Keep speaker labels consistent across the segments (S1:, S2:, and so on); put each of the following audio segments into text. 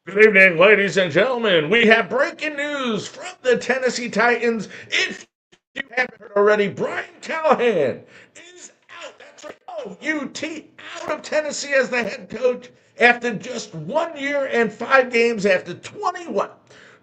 S1: Good evening, ladies and gentlemen. We have breaking news from the Tennessee Titans. If you haven't heard already, Brian Callahan is out. That's right. OUT out of Tennessee as the head coach after just 1 year and 5 games after 21.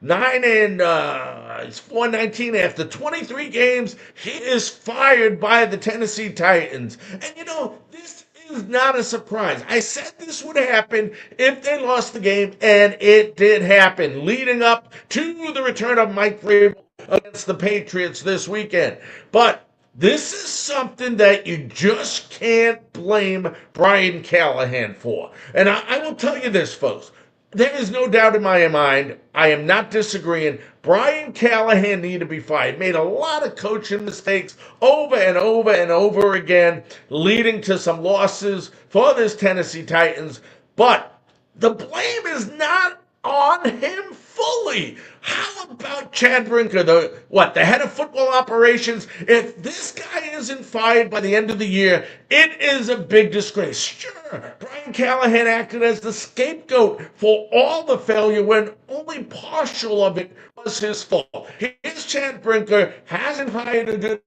S1: 4-19 after 23 games. He is fired by the Tennessee Titans. And this is not a surprise. I said this would happen if they lost the game, and it did happen, leading up to the return of Mike Vrabel against the Patriots this weekend. But this is something that you just can't blame Brian Callahan for. And I will tell you this, folks. There is no doubt in my mind, I am not disagreeing. Brian Callahan needed to be fired. Made a lot of coaching mistakes over and over and over again, leading to some losses for this Tennessee Titans. But the blame is not on him fully. How about Chad Brinker, the head of football operations? If this guy isn't fired by the end of the year, it is a big disgrace. Sure, Brian Callahan acted as the scapegoat for all the failure when only partial of it was his fault. His Chad Brinker hasn't hired a good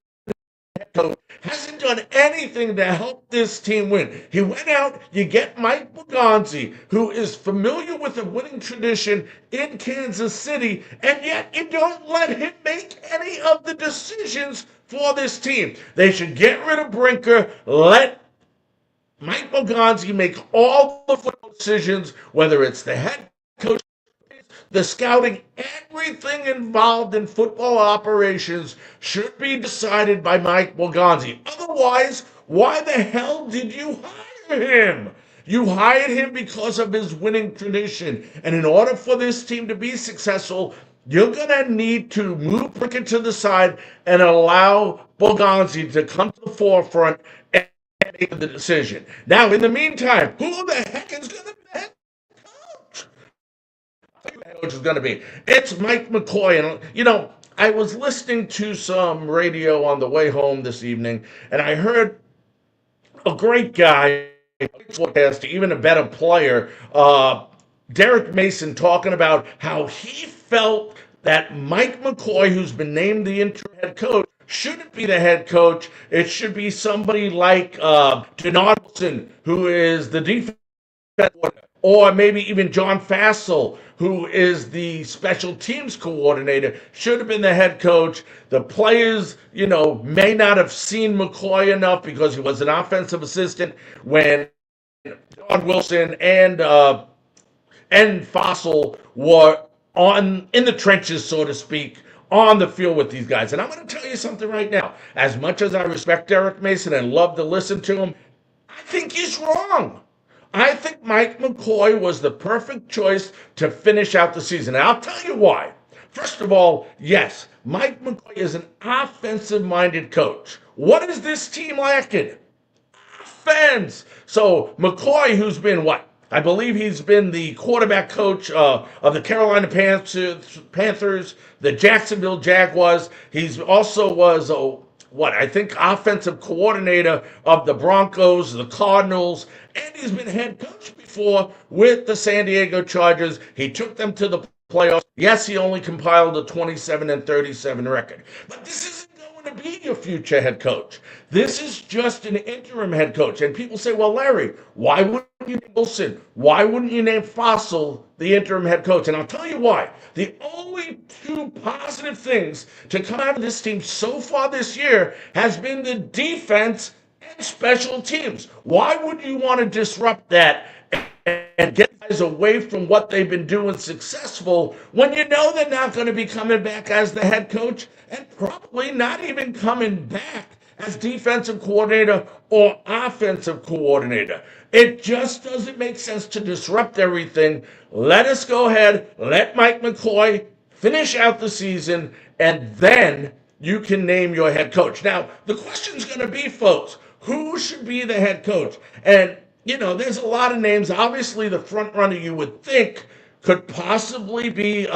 S1: coach, hasn't done anything to help this team win. He went out, you get Mike Boganzi, who is familiar with a winning tradition in Kansas City, and yet you don't let him make any of the decisions for this team. They should get rid of Brinker, let Mike Boganzi make all the football decisions, whether it's the head coach, the scouting, everything involved in football operations should be decided by Mike Boganzi. Otherwise, why the hell did you hire him? You hired him because of his winning tradition. And in order for this team to be successful, you're going to need to move Prickett to the side and allow Boganzi to come to the forefront and make the decision. Now, in the meantime, who the heck is going to be the head coach? Coach is going to be. It's Mike McCoy. And, I was listening to some radio on the way home this evening, and I heard a great guy, even a better player, Derek Mason, talking about how he felt that Mike McCoy, who's been named the interim head coach, shouldn't be the head coach. It should be somebody like Denard Wilson, who is the defense coordinator, or maybe even John Fassel, who is the special teams coordinator, should have been the head coach. The players, may not have seen McCoy enough because he was an offensive assistant when Don Wilson and Fassel were in the trenches, so to speak, on the field with these guys. And I'm going to tell you something right now. As much as I respect Derek Mason and love to listen to him, I think he's wrong. I think Mike McCoy was the perfect choice to finish out the season. And I'll tell you why. First of all, yes, Mike McCoy is an offensive-minded coach. What is this team lacking? Offense. So McCoy, who's been what? I believe he's been the quarterback coach of the Carolina Panthers, the Jacksonville Jaguars. He's also was I think offensive coordinator of the Broncos, the Cardinals, and he's been head coach before with the San Diego Chargers. He took them to the playoffs. Yes, he only compiled a 27-37 record, but this isn't going to be your future head coach. This is just an interim head coach. And people say, well, Larry, why wouldn't you name Wilson? Why wouldn't you name Fassel the interim head coach? And I'll tell you why. The only two positive things to come out of this team so far this year has been the defense and special teams. Why would you want to disrupt that and get guys away from what they've been doing successful when you know they're not going to be coming back as the head coach and probably not even coming back as defensive coordinator or offensive coordinator? It just doesn't make sense to disrupt everything. Let us go ahead, let Mike McCoy finish out the season, and then you can name your head coach. Now, the question's going to be, folks, who should be the head coach? And, there's a lot of names. Obviously, the front runner you would think could possibly be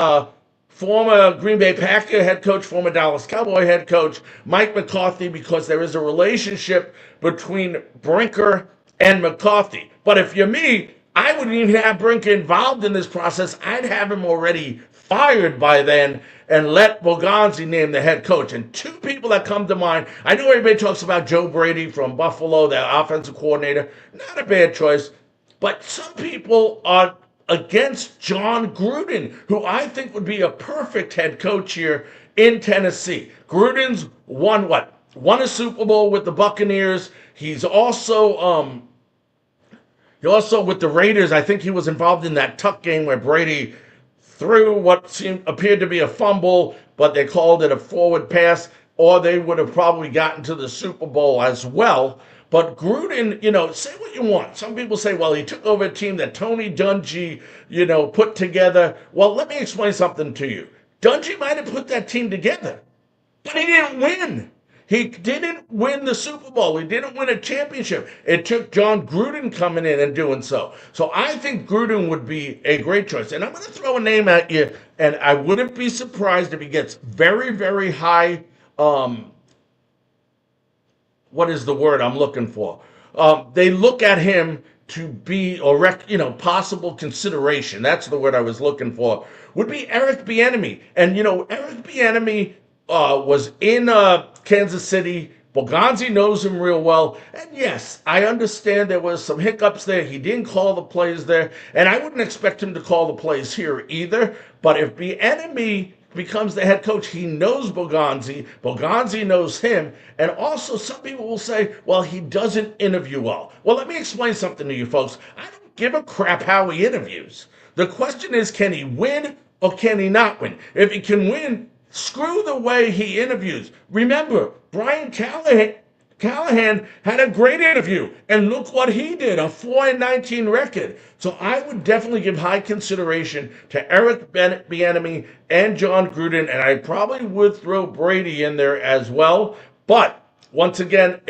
S1: former Green Bay Packer head coach, former Dallas Cowboy head coach, Mike McCarthy, because there is a relationship between Brinker and McCarthy. But if you're me, I wouldn't even have Brinker involved in this process. I'd have him already fired by then and let Boganzi name the head coach. And two people that come to mind, I know everybody talks about Joe Brady from Buffalo, the offensive coordinator. Not a bad choice. But some people are against John Gruden, who I think would be a perfect head coach here in Tennessee. Gruden's won what? Won a Super Bowl with the Buccaneers. He also with the Raiders. I think he was involved in that tuck game where Brady threw what appeared to be a fumble, but they called it a forward pass, or they would have probably gotten to the Super Bowl as well. But Gruden, say what you want. Some people say, well, he took over a team that Tony Dungy, put together. Well, let me explain something to you. Dungy might have put that team together, but he didn't win. He didn't win the Super Bowl. He didn't win a championship. It took John Gruden coming in and doing so. So I think Gruden would be a great choice. And I'm going to throw a name at you, and I wouldn't be surprised if he gets very, very high. What is the word I'm looking for? They look at him to be, or possible consideration. That's the word I was looking for. Would be Eric Bieniemy, and Eric Bieniemy was in Kansas City. Boganzi knows him real well. And yes, I understand there was some hiccups there. He didn't call the plays there. And I wouldn't expect him to call the plays here either. But if Bieniemy becomes the head coach, he knows Boganzi. Boganzi knows him. And also, some people will say, well, he doesn't interview well. Well, let me explain something to you folks. I don't give a crap how he interviews. The question is, can he win or can he not win? If he can win, screw the way he interviews. Remember, Bran Callahan had a great interview, and look what he did, a 4-19 record. So I would definitely give high consideration to Eric Bieniemy and John Gruden, and I probably would throw Brady in there as well. But once again,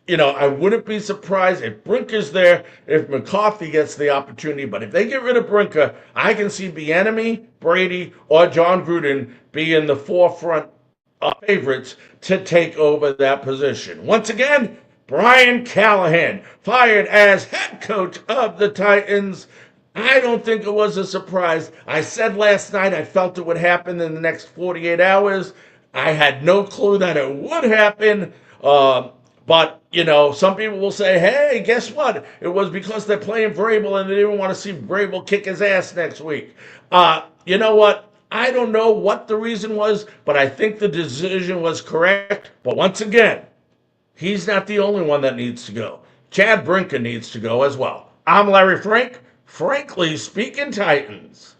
S1: I wouldn't be surprised if Brinker's there, if McCarthy gets the opportunity. But if they get rid of Brinker, I can see Bieniemy, Brady, or John Gruden be in the forefront favorites to take over that position. Once again, Bran Callahan fired as head coach of the Titans. I don't think it was a surprise. I said last night I felt it would happen in the next 48 hours. I had no clue that it would happen. But, some people will say, hey, guess what? It was because they're playing Vrabel and they didn't want to see Vrabel kick his ass next week. You know what? I don't know what the reason was, but I think the decision was correct. But once again, he's not the only one that needs to go. Chad Brinker needs to go as well. I'm Larry Frank, frankly speaking Titans.